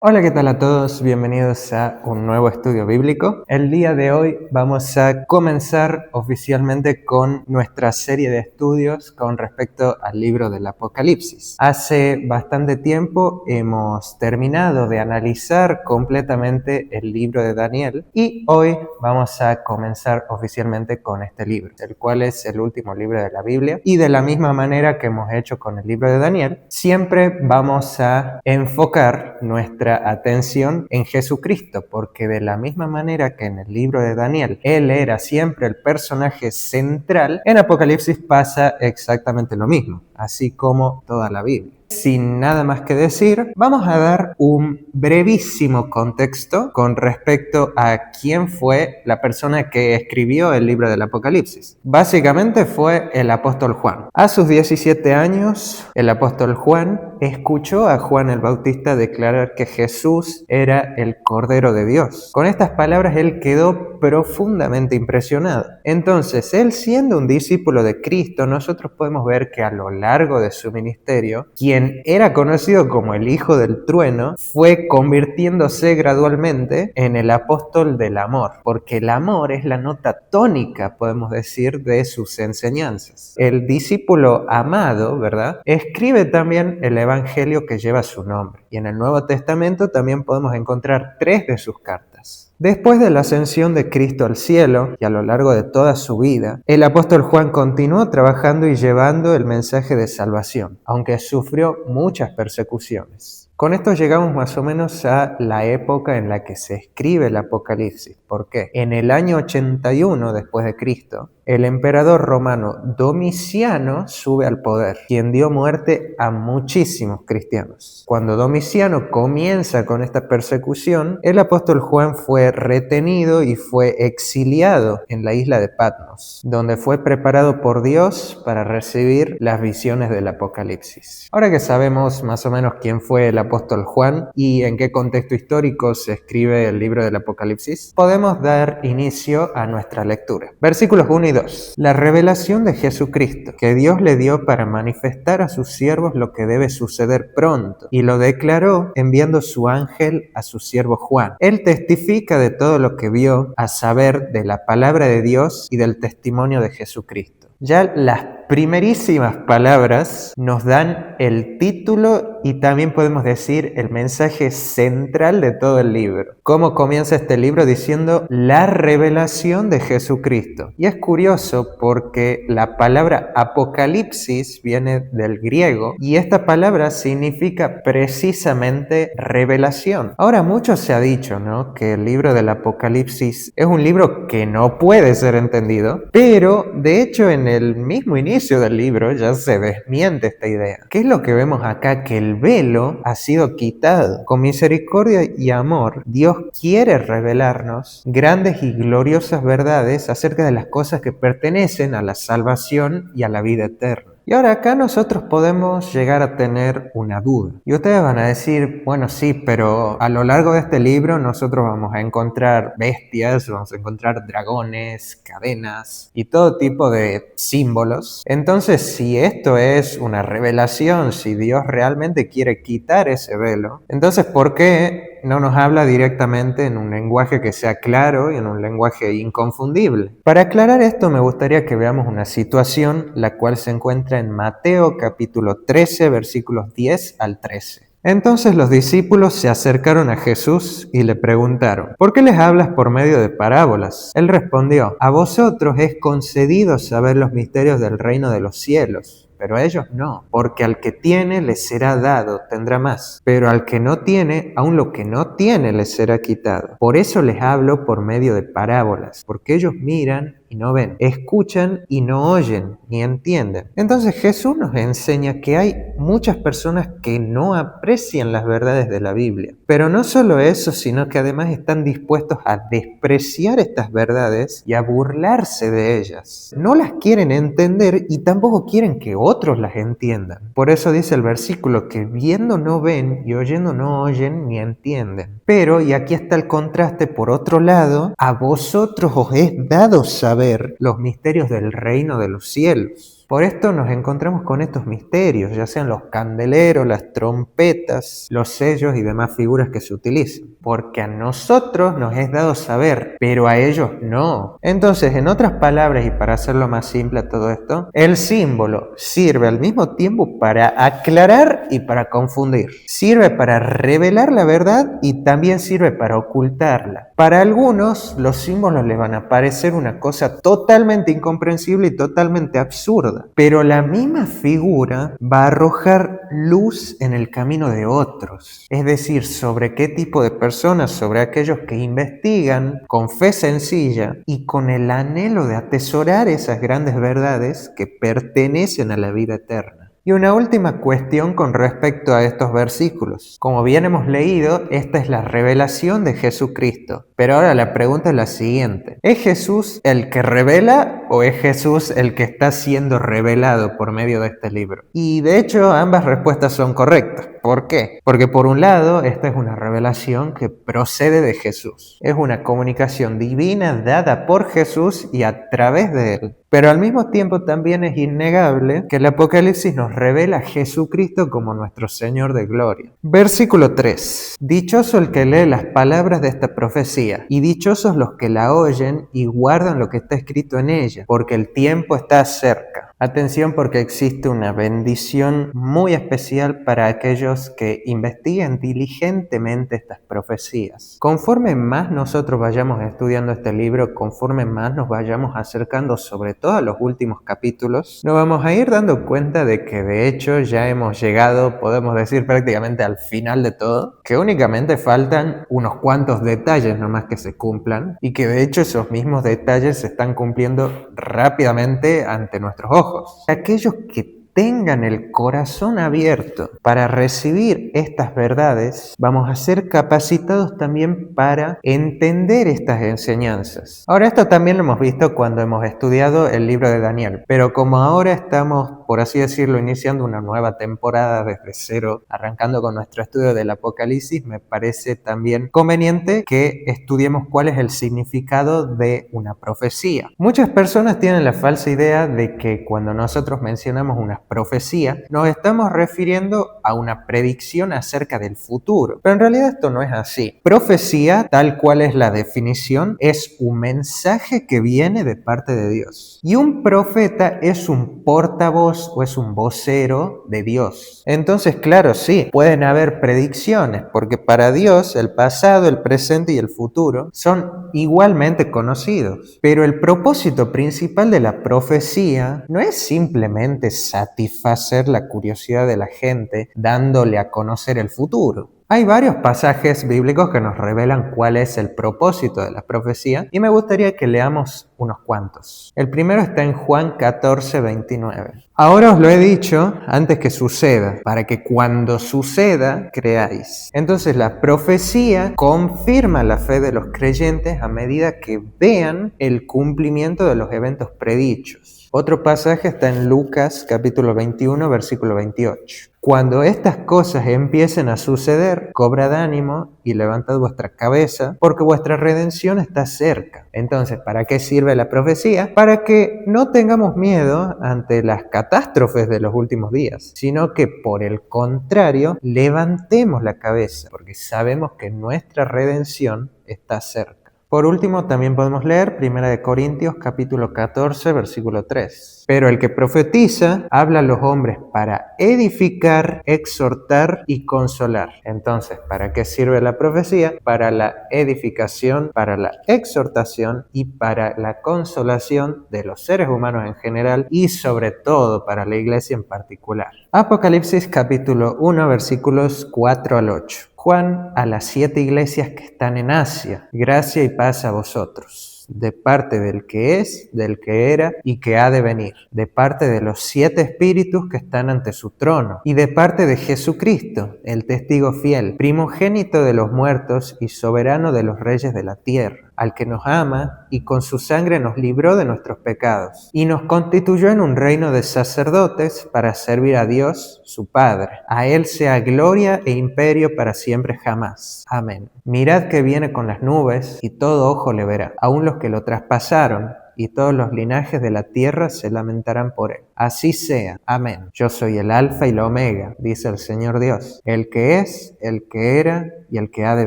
Hola, ¿qué tal a todos? Bienvenidos a un nuevo estudio bíblico. El día de hoy vamos a comenzar oficialmente con nuestra serie de estudios con respecto al libro del Apocalipsis. Hace bastante tiempo hemos terminado de analizar completamente el libro de Daniel y hoy vamos a comenzar oficialmente con este libro, el cual es el último libro de la Biblia. Y de la misma manera que hemos hecho con el libro de Daniel, siempre vamos a enfocar nuestra atención en Jesucristo, porque de la misma manera que en el libro de Daniel él era siempre el personaje central, en Apocalipsis pasa exactamente lo mismo, así como toda la Biblia. Sin nada más que decir, vamos a dar un brevísimo contexto con respecto a quién fue la persona que escribió el libro del Apocalipsis. Básicamente fue el apóstol Juan. A sus 17 años, el apóstol Juan escuchó a Juan el Bautista declarar que Jesús era el Cordero de Dios. Con estas palabras él quedó profundamente impresionado. Entonces, él siendo un discípulo de Cristo, nosotros podemos ver que a lo largo de su ministerio, quien era conocido como el Hijo del Trueno, fue convirtiéndose gradualmente en el apóstol del amor, porque el amor es la nota tónica, podemos decir, de sus enseñanzas. El discípulo amado, ¿verdad?, escribe también el evangelio que lleva su nombre, y en el Nuevo Testamento también podemos encontrar 3 de sus cartas. Después de la ascensión de Cristo al cielo y a lo largo de toda su vida, el apóstol Juan continuó trabajando y llevando el mensaje de salvación, aunque sufrió muchas persecuciones. Con esto llegamos más o menos a la época en la que se escribe el Apocalipsis. ¿Por qué? En el año 81 después de Cristo, el emperador romano Domiciano sube al poder, quien dio muerte a muchísimos cristianos. Cuando Domiciano comienza con esta persecución, el apóstol Juan fue retenido y fue exiliado en la isla de Patmos, donde fue preparado por Dios para recibir las visiones del Apocalipsis. Ahora que sabemos más o menos quién fue el apóstol Juan y en qué contexto histórico se escribe el libro del Apocalipsis, podemos dar inicio a nuestra lectura. Versículos 1 y 2. La revelación de Jesucristo, que Dios le dio para manifestar a sus siervos lo que debe suceder pronto, y lo declaró enviando su ángel a su siervo Juan. Él testifica de todo lo que vio, a saber, de la palabra de Dios y del testimonio de Jesucristo. Ya las primerísimas palabras nos dan el título y también podemos decir el mensaje central de todo el libro. ¿Cómo comienza este libro? Diciendo la revelación de Jesucristo. Y es curioso porque la palabra Apocalipsis viene del griego y esta palabra significa precisamente revelación. Ahora mucho se ha dicho, ¿no?, que el libro del Apocalipsis es un libro que no puede ser entendido, pero de hecho en el mismo inicio del libro ya se desmiente esta idea. ¿Qué es lo que vemos acá? Que el velo ha sido quitado. Con misericordia y amor, Dios quiere revelarnos grandes y gloriosas verdades acerca de las cosas que pertenecen a la salvación y a la vida eterna. Y ahora acá nosotros podemos llegar a tener una duda. Y ustedes van a decir, bueno, sí, pero a lo largo de este libro nosotros vamos a encontrar bestias, vamos a encontrar dragones, cadenas y todo tipo de símbolos. Entonces, si esto es una revelación, si Dios realmente quiere quitar ese velo, entonces, ¿por qué no nos habla directamente en un lenguaje que sea claro y en un lenguaje inconfundible? Para aclarar esto me gustaría que veamos una situación la cual se encuentra en Mateo capítulo 13 versículos 10 al 13. Entonces los discípulos se acercaron a Jesús y le preguntaron: ¿por qué les hablas por medio de parábolas? Él respondió: a vosotros es concedido saber los misterios del reino de los cielos, pero a ellos no, porque al que tiene le será dado, tendrá más, pero al que no tiene, aun lo que no tiene le será quitado. Por eso les hablo por medio de parábolas, porque ellos miran y no ven, escuchan y no oyen ni entienden. Entonces Jesús nos enseña que hay muchas personas que no aprecian las verdades de la Biblia. Pero no solo eso, sino que además están dispuestos a despreciar estas verdades y a burlarse de ellas. No las quieren entender y tampoco quieren que otros las entiendan. Por eso dice el versículo que viendo no ven y oyendo no oyen ni entienden. Pero, y aquí está el contraste, por otro lado, a vosotros os es dado saber los misterios del reino de los cielos. Por esto nos encontramos con estos misterios, ya sean los candeleros, las trompetas, los sellos y demás figuras que se utilizan. Porque a nosotros nos es dado saber, pero a ellos no. Entonces, en otras palabras, y para hacerlo más simple a todo esto, el símbolo sirve al mismo tiempo para aclarar y para confundir. Sirve para revelar la verdad y también sirve para ocultarla. Para algunos, los símbolos les van a parecer una cosa totalmente incomprensible y totalmente absurda, pero la misma figura va a arrojar luz en el camino de otros, es decir, sobre qué tipo de personas, sobre aquellos que investigan con fe sencilla y con el anhelo de atesorar esas grandes verdades que pertenecen a la vida eterna. Y una última cuestión con respecto a estos versículos. Como bien hemos leído, esta es la revelación de Jesucristo. Pero ahora la pregunta es la siguiente. ¿Es Jesús el que revela o es Jesús el que está siendo revelado por medio de este libro? Y de hecho ambas respuestas son correctas. ¿Por qué? Porque por un lado, esta es una revelación que procede de Jesús. Es una comunicación divina dada por Jesús y a través de él. Pero al mismo tiempo también es innegable que el Apocalipsis nos revela a Jesucristo como nuestro Señor de gloria. Versículo 3. Dichoso el que lee las palabras de esta profecía, y dichosos los que la oyen y guardan lo que está escrito en ella, porque el tiempo está cerca. Atención, porque existe una bendición muy especial para aquellos que investiguen diligentemente estas profecías. Conforme más nosotros vayamos estudiando este libro, conforme más nos vayamos acercando sobre todo a los últimos capítulos, nos vamos a ir dando cuenta de que de hecho ya hemos llegado, podemos decir, prácticamente al final de todo, que únicamente faltan unos cuantos detalles nomás que se cumplan y que de hecho esos mismos detalles se están cumpliendo rápidamente ante nuestros ojos. Aquellos que tengan el corazón abierto para recibir estas verdades, vamos a ser capacitados también para entender estas enseñanzas. Ahora, esto también lo hemos visto cuando hemos estudiado el libro de Daniel, pero como ahora estamos, por así decirlo, iniciando una nueva temporada desde cero, arrancando con nuestro estudio del Apocalipsis, me parece también conveniente que estudiemos cuál es el significado de una profecía. Muchas personas tienen la falsa idea de que cuando nosotros mencionamos una profecía, nos estamos refiriendo a una predicción acerca del futuro. Pero en realidad esto no es así. Profecía, tal cual es la definición, es un mensaje que viene de parte de Dios. Y un profeta es un portavoz o es un vocero de Dios. Entonces, claro, sí, pueden haber predicciones, porque para Dios el pasado, el presente y el futuro son igualmente conocidos. Pero el propósito principal de la profecía no es simplemente satisfacer la curiosidad de la gente dándole a conocer el futuro. Hay varios pasajes bíblicos que nos revelan cuál es el propósito de la profecía y me gustaría que leamos unos cuantos. El primero está en Juan 14:29. Ahora os lo he dicho antes que suceda, para que cuando suceda creáis. Entonces la profecía confirma la fe de los creyentes a medida que vean el cumplimiento de los eventos predichos. Otro pasaje está en Lucas capítulo 21, versículo 28. Cuando estas cosas empiecen a suceder, cobrad ánimo y levantad vuestra cabeza, porque vuestra redención está cerca. Entonces, ¿para qué sirve la profecía? Para que no tengamos miedo ante las catástrofes de los últimos días, sino que por el contrario, levantemos la cabeza, porque sabemos que nuestra redención está cerca. Por último, también podemos leer 1 Corintios capítulo 14, versículo 3. Pero el que profetiza habla a los hombres para edificar, exhortar y consolar. Entonces, ¿para qué sirve la profecía? Para la edificación, para la exhortación y para la consolación de los seres humanos en general y sobre todo para la iglesia en particular. Apocalipsis capítulo 1, versículos 4 al 8. Juan a las 7 iglesias que están en Asia, gracia y paz a vosotros, de parte del que es, del que era y que ha de venir, de parte de los 7 espíritus que están ante su trono, y de parte de Jesucristo, el testigo fiel, primogénito de los muertos y soberano de los reyes de la tierra, al que nos ama y con su sangre nos libró de nuestros pecados, y nos constituyó en un reino de sacerdotes para servir a Dios, su Padre. A Él sea gloria e imperio para siempre jamás. Amén. Mirad que viene con las nubes, y todo ojo le verá, aun los que lo traspasaron, y todos los linajes de la tierra se lamentarán por él. Así sea. Amén. Yo soy el Alfa y la Omega, dice el Señor Dios, el que es, el que era y el que ha de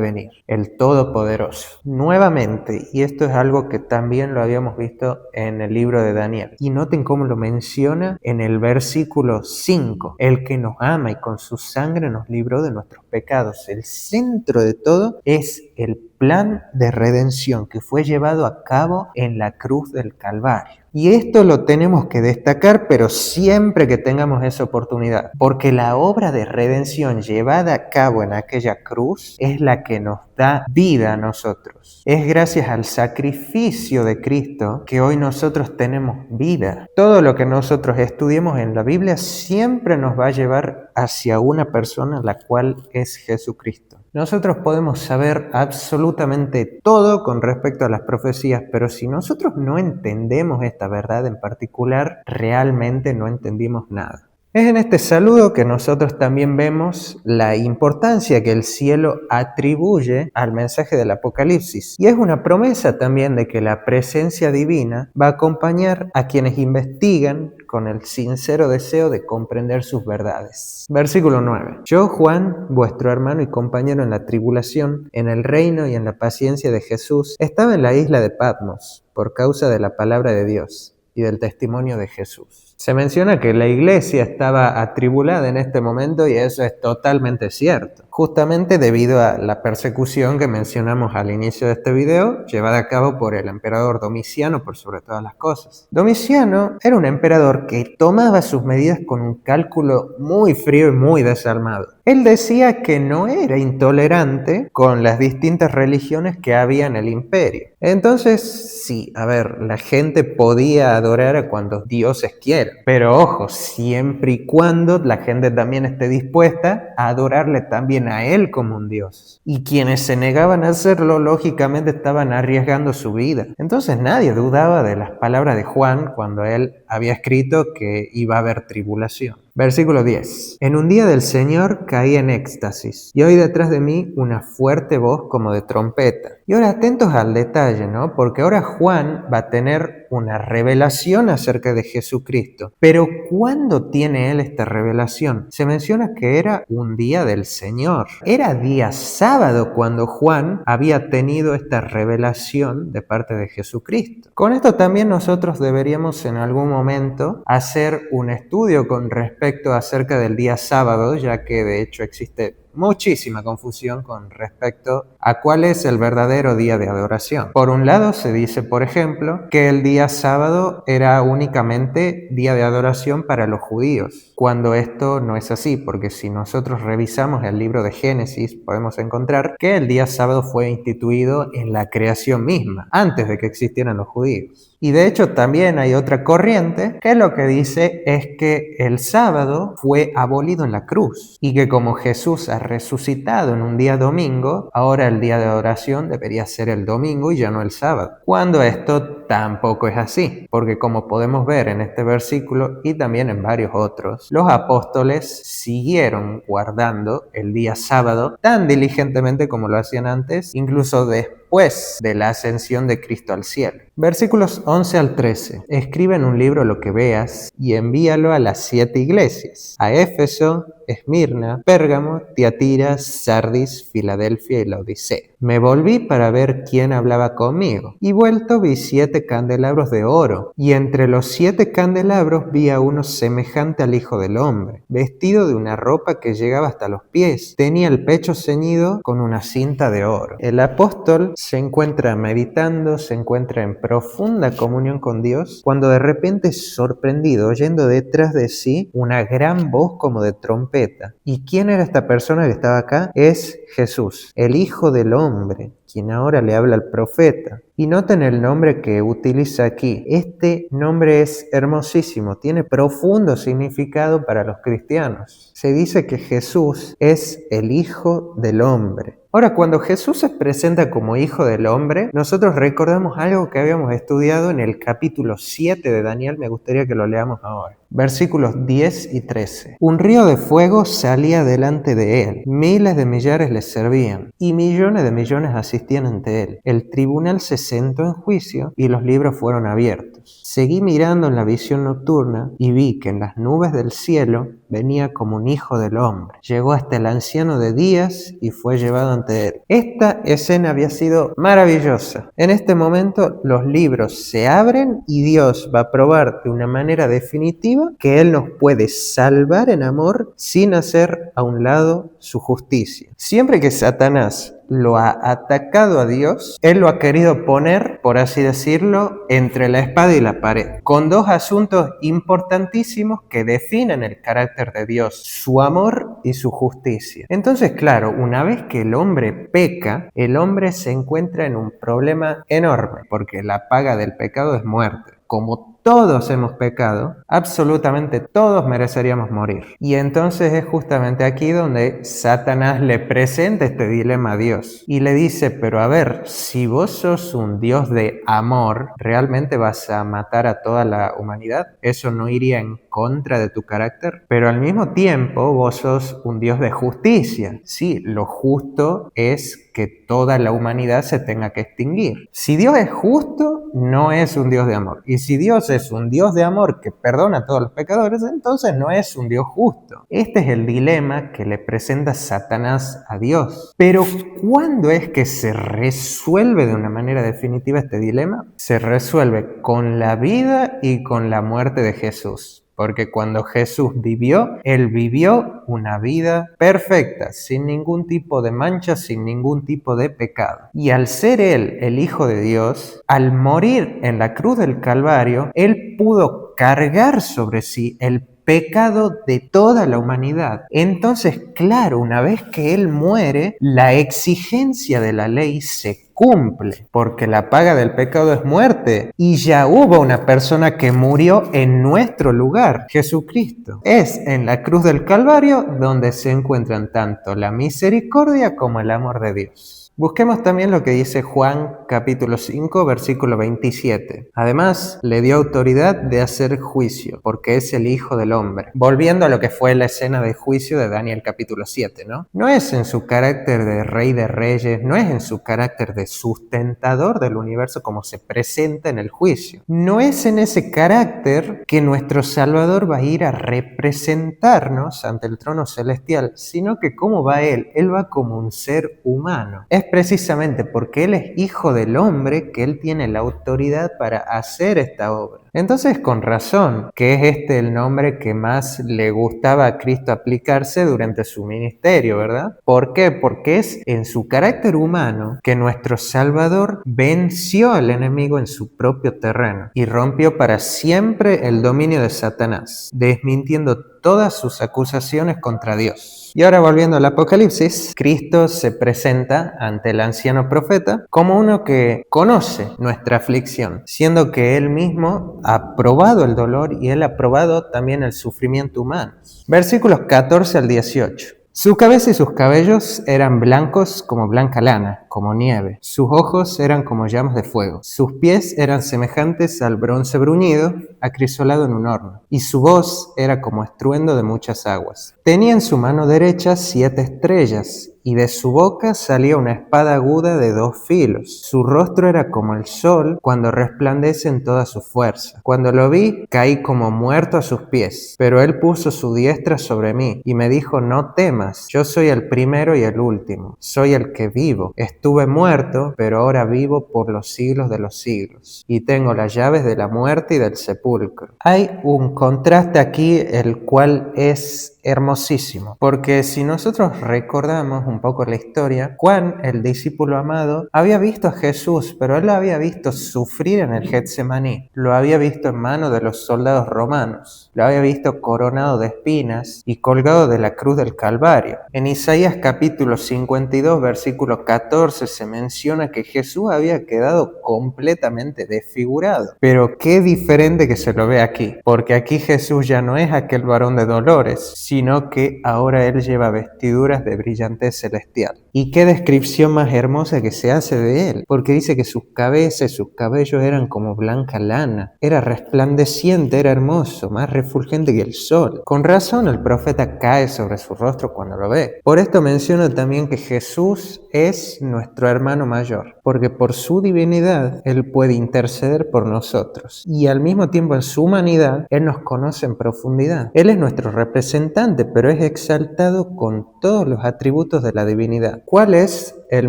venir, el Todopoderoso. Nuevamente, y esto es algo que también lo habíamos visto en el libro de Daniel, y noten cómo lo menciona en el versículo 5, el que nos ama y con su sangre nos libró de nuestros pecados. El centro de todo es el plan de redención que fue llevado a cabo en la cruz del Calvario. Y esto lo tenemos que destacar, pero siempre que tengamos esa oportunidad, porque la obra de redención llevada a cabo en aquella cruz es la que nos da vida a nosotros. Es gracias al sacrificio de Cristo que hoy nosotros tenemos vida. Todo lo que nosotros estudiemos en la Biblia siempre nos va a llevar hacia una persona, la cual es Jesucristo. Nosotros podemos saber absolutamente todo con respecto a las profecías, pero si nosotros no entendemos esta verdad en particular, realmente no entendimos nada. Es en este saludo que nosotros también vemos la importancia que el cielo atribuye al mensaje del Apocalipsis. Y es una promesa también de que la presencia divina va a acompañar a quienes investigan con el sincero deseo de comprender sus verdades. Versículo 9. Yo, Juan, vuestro hermano y compañero en la tribulación, en el reino y en la paciencia de Jesús, estaba en la isla de Patmos por causa de la palabra de Dios y del testimonio de Jesús. Se menciona que la iglesia estaba atribulada en este momento y eso es totalmente cierto. Justamente debido a la persecución que mencionamos al inicio de este video, llevada a cabo por el emperador Domiciano por sobre todas las cosas. Domiciano era un emperador que tomaba sus medidas con un cálculo muy frío y muy desalmado. Él decía que no era intolerante con las distintas religiones que había en el imperio. Entonces, sí, la gente podía adorar a cuantos dioses quieran. Pero ojo, siempre y cuando la gente también esté dispuesta a adorarle también a él como un dios. Y quienes se negaban a hacerlo, lógicamente estaban arriesgando su vida. Entonces nadie dudaba de las palabras de Juan cuando él había escrito que iba a haber tribulación. Versículo 10. En un día del Señor caí en éxtasis y oí detrás de mí una fuerte voz como de trompeta. Y ahora atentos al detalle, ¿no? Porque ahora Juan va a tener una revelación acerca de Jesucristo. Pero ¿cuándo tiene él esta revelación? Se menciona que era un día del Señor. Era día sábado cuando Juan había tenido esta revelación de parte de Jesucristo. Con esto también nosotros deberíamos en algún momento hacer un estudio con respecto acerca del día sábado, ya que de hecho existe muchísima confusión con respecto a cuál es el verdadero día de adoración. Por un lado se dice, por ejemplo, que el día sábado era únicamente día de adoración para los judíos, cuando esto no es así, porque si nosotros revisamos el libro de Génesis podemos encontrar que el día sábado fue instituido en la creación misma, antes de que existieran los judíos. Y de hecho también hay otra corriente que lo que dice es que el sábado fue abolido en la cruz y que como Jesús ha resucitado en un día domingo, ahora el día de adoración debería ser el domingo y ya no el sábado. Cuando esto tampoco es así, porque como podemos ver en este versículo y también en varios otros, los apóstoles siguieron guardando el día sábado tan diligentemente como lo hacían antes, incluso después de la ascensión de Cristo al cielo. Versículos 11 al 13. Escribe en un libro lo que veas y envíalo a las 7 iglesias, a Éfeso, Esmirna, Pérgamo, Tiatira, Sardis, Filadelfia y Laodicea. Me volví para ver quién hablaba conmigo, y vuelto vi 7 candelabros de oro, y entre los 7 candelabros vi a uno semejante al Hijo del Hombre, vestido de una ropa que llegaba hasta los pies, tenía el pecho ceñido con una cinta de oro. El apóstol se encuentra meditando, se encuentra en profunda comunión con Dios, cuando de repente es sorprendido oyendo detrás de sí una gran voz como de trompeta. ¿Y quién era esta persona que estaba acá? Es Jesús, el Hijo del Hombre, quien ahora le habla al profeta. Y noten el nombre que utiliza aquí. Este nombre es hermosísimo, tiene profundo significado para los cristianos. Se dice que Jesús es el Hijo del Hombre. Ahora, cuando Jesús se presenta como Hijo del Hombre, nosotros recordamos algo que habíamos estudiado en el capítulo 7 de Daniel. Me gustaría que lo leamos ahora. Versículos 10 y 13. Un río de fuego salía delante de él. Miles de millares le servían y millones de millones asistían ante él. El tribunal se sentó en juicio y los libros fueron abiertos. Seguí mirando en la visión nocturna y vi que en las nubes del cielo venía como un hijo del hombre. Llegó hasta el anciano de días y fue llevado ante él. Esta escena había sido maravillosa. En este momento los libros se abren y Dios va a probar de una manera definitiva que Él nos puede salvar en amor sin hacer a un lado su justicia. Siempre que Satanás lo ha atacado a Dios, Él lo ha querido poner, por así decirlo, entre la espada y la pared, con dos asuntos importantísimos que definen el carácter de Dios, su amor y su justicia. Entonces, claro, una vez que el hombre peca, el hombre se encuentra en un problema enorme, porque la paga del pecado es muerte. Como todos hemos pecado, absolutamente todos mereceríamos morir. Y entonces es justamente aquí donde Satanás le presenta este dilema a Dios y le dice, pero a ver, si vos sos un Dios de amor, ¿realmente vas a matar a toda la humanidad? ¿Eso no iría en contra de tu carácter? Pero al mismo tiempo vos sos un Dios de justicia. Sí, lo justo es que toda la humanidad se tenga que extinguir. Si Dios es justo, no es un Dios de amor. Y si Dios es un Dios de amor que perdona a todos los pecadores, entonces no es un Dios justo. Este es el dilema que le presenta Satanás a Dios. Pero ¿cuándo es que se resuelve de una manera definitiva este dilema? Se resuelve con la vida y con la muerte de Jesús. Porque cuando Jesús vivió, Él vivió una vida perfecta, sin ningún tipo de mancha, sin ningún tipo de pecado. Y al ser Él el Hijo de Dios, al morir en la cruz del Calvario, Él pudo cargar sobre sí el pecado de toda la humanidad. Entonces, claro, una vez que Él muere, la exigencia de la ley se cumple, porque la paga del pecado es muerte, y ya hubo una persona que murió en nuestro lugar, Jesucristo. Es en la cruz del Calvario donde se encuentran tanto la misericordia como el amor de Dios. Busquemos también lo que dice Juan capítulo 5 versículo 27. Además, le dio autoridad de hacer juicio, porque es el Hijo del Hombre. Volviendo a lo que fue la escena de juicio de Daniel capítulo 7, ¿no? No es en su carácter de rey de reyes, no es en su carácter de sustentador del universo como se presenta en el juicio. No es en ese carácter que nuestro Salvador va a ir a representarnos ante el trono celestial, sino que ¿cómo va Él? Él va como un ser humano. Es precisamente porque Él es Hijo del Hombre que Él tiene la autoridad para hacer esta obra. Entonces, con razón, que es este el nombre que más le gustaba a Cristo aplicarse durante su ministerio, ¿verdad? ¿Por qué? Porque es en su carácter humano que nuestro Salvador venció al enemigo en su propio terreno y rompió para siempre el dominio de Satanás, desmintiendo todas sus acusaciones contra Dios. Y ahora volviendo al Apocalipsis, Cristo se presenta ante el anciano profeta como uno que conoce nuestra aflicción, siendo que Él mismo ha probado el dolor y Él ha probado también el sufrimiento humano. Versículos 14 al 18. Su cabeza y sus cabellos eran blancos como blanca lana, como nieve. Sus ojos eran como llamas de fuego. Sus pies eran semejantes al bronce bruñido, acrisolado en un horno. Y su voz era como estruendo de muchas aguas. Tenía en su mano derecha 7 estrellas, y de su boca salía una espada aguda de 2 filos. Su rostro era como el sol cuando resplandece en toda su fuerza. Cuando lo vi, caí como muerto a sus pies. Pero él puso su diestra sobre mí y me dijo, no temas, yo soy el primero y el último. Soy el que vivo. Estuve muerto, pero ahora vivo por los siglos de los siglos. Y tengo las llaves de la muerte y del sepulcro. Hay un contraste aquí, el cual es hermosísimo, porque si nosotros recordamos un poco la historia, Juan, el discípulo amado, había visto a Jesús, pero él lo había visto sufrir en el Getsemaní, lo había visto en manos de los soldados romanos, lo había visto coronado de espinas y colgado de la cruz del Calvario. En Isaías capítulo 52, versículo 14, se menciona que Jesús había quedado completamente desfigurado, pero qué diferente que se lo ve aquí, porque aquí Jesús ya no es aquel varón de dolores, sino que ahora Él lleva vestiduras de brillantez celestial. Y qué descripción más hermosa que se hace de él, porque dice que sus cabezas y sus cabellos eran como blanca lana, era resplandeciente, era hermoso, más refulgente que el sol. Con razón el profeta cae sobre su rostro cuando lo ve. Por esto menciono también que Jesús es nuestro hermano mayor, porque por su divinidad Él puede interceder por nosotros y al mismo tiempo en su humanidad Él nos conoce en profundidad. Él es nuestro representante, pero es exaltado con todos los atributos de la divinidad. ¿Cuál es el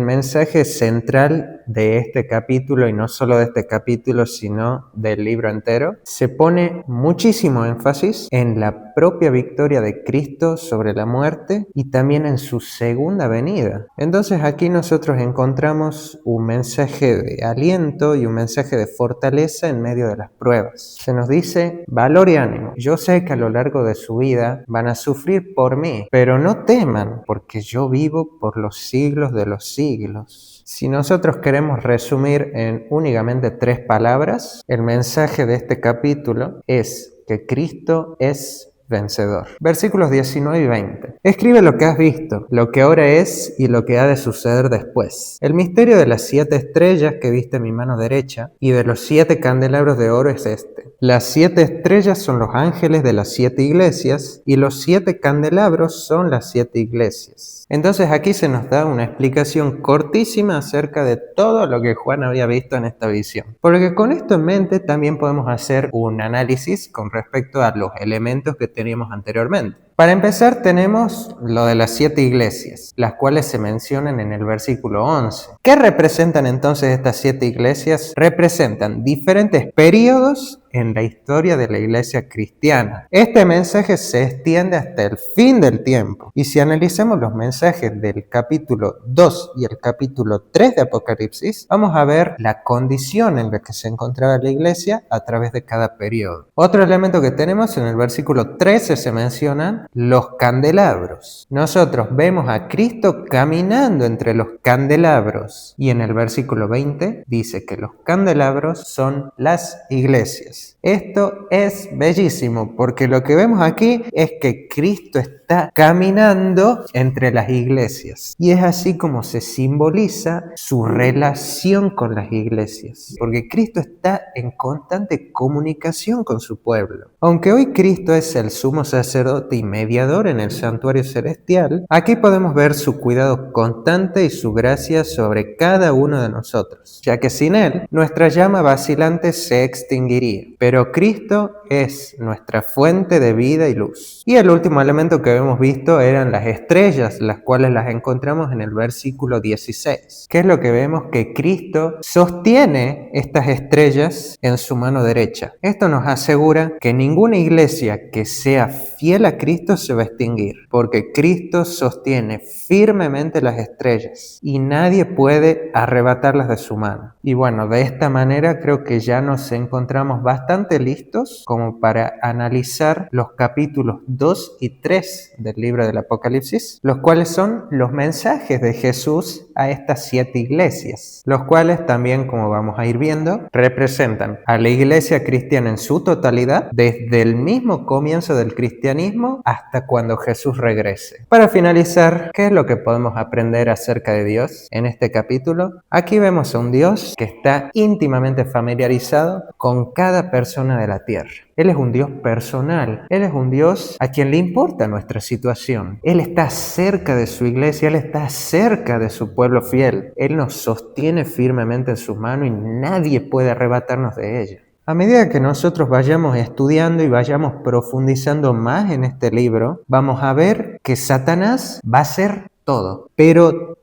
mensaje central de este capítulo, y no solo de este capítulo, sino del libro entero? Se pone muchísimo énfasis en la propia victoria de Cristo sobre la muerte y también en su segunda venida. Entonces aquí nosotros encontramos un mensaje de aliento y un mensaje de fortaleza en medio de las pruebas. Se nos dice: valor y ánimo. Yo sé que a lo largo de su vida van a sufrir por mí, pero no teman, porque yo vivo por los siglos de los siglos. Si nosotros queremos resumir en únicamente 3 palabras, el mensaje de este capítulo es que Cristo es vencedor. Versículos 19 y 20. Escribe lo que has visto, lo que ahora es y lo que ha de suceder después. El misterio de las 7 estrellas que viste en mi mano derecha y de los 7 candelabros de oro es este. Las 7 estrellas son los ángeles de las 7 iglesias y los 7 candelabros son las 7 iglesias. Entonces aquí se nos da una explicación cortísima acerca de todo lo que Juan había visto en esta visión. Porque con esto en mente también podemos hacer un análisis con respecto a los elementos que teníamos anteriormente. Para empezar tenemos lo de las 7 iglesias, las cuales se mencionan en el versículo 11. ¿Qué representan entonces estas 7 iglesias? Representan diferentes periodos en la historia de la iglesia cristiana. Este mensaje se extiende hasta el fin del tiempo. Y si analizamos los mensajes del capítulo 2 y el capítulo 3 de Apocalipsis, vamos a ver la condición en la que se encontraba la iglesia a través de cada periodo. Otro elemento que tenemos en el versículo 13 se mencionan los candelabros. Nosotros vemos a Cristo caminando entre los candelabros y en el versículo 20 dice que los candelabros son las iglesias. Esto es bellísimo porque lo que vemos aquí es que Cristo está caminando entre las iglesias y es así como se simboliza su relación con las iglesias, porque Cristo está en constante comunicación con su pueblo. Aunque hoy Cristo es el sumo sacerdote y mediador en el santuario celestial, aquí podemos ver su cuidado constante y su gracia sobre cada uno de nosotros, ya que sin Él nuestra llama vacilante se extinguiría. Pero Cristo es nuestra fuente de vida y luz. Y el último elemento que hemos visto eran las estrellas, las cuales las encontramos en el versículo 16. ¿Qué es lo que vemos? Que Cristo sostiene estas estrellas en su mano derecha. Esto nos asegura que ninguna iglesia que sea fiel a Cristo se va a extinguir, porque Cristo sostiene firmemente las estrellas y nadie puede arrebatarlas de su mano. Y bueno, de esta manera creo que ya nos encontramos bastante listos como para analizar los capítulos 2 y 3 del libro del Apocalipsis, los cuales son los mensajes de Jesús a estas 7 iglesias, los cuales también, como vamos a ir viendo, representan a la iglesia cristiana en su totalidad desde el mismo comienzo del cristianismo hasta cuando Jesús regrese. Para finalizar, ¿qué es lo que podemos aprender acerca de Dios en este capítulo? Aquí vemos a un Dios que está íntimamente familiarizado con cada persona de la tierra. Él es un Dios personal. Él es un Dios a quien le importa nuestra situación. Él está cerca de su iglesia. Él está cerca de su pueblo fiel. Él nos sostiene firmemente en su mano y nadie puede arrebatarnos de ella. A medida que nosotros vayamos estudiando y vayamos profundizando más en este libro, vamos a ver que Satanás va a hacer todo, pero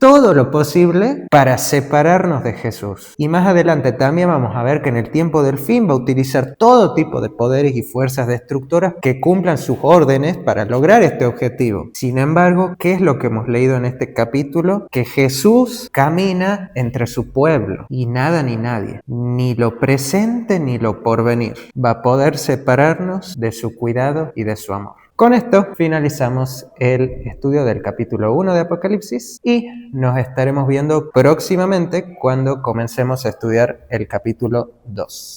todo lo posible para separarnos de Jesús. Y más adelante también vamos a ver que en el tiempo del fin va a utilizar todo tipo de poderes y fuerzas destructoras que cumplan sus órdenes para lograr este objetivo. Sin embargo, ¿qué es lo que hemos leído en este capítulo? Que Jesús camina entre su pueblo y nada ni nadie, ni lo presente ni lo porvenir, va a poder separarnos de su cuidado y de su amor. Con esto finalizamos el estudio del capítulo 1 de Apocalipsis y nos estaremos viendo próximamente cuando comencemos a estudiar el capítulo 2.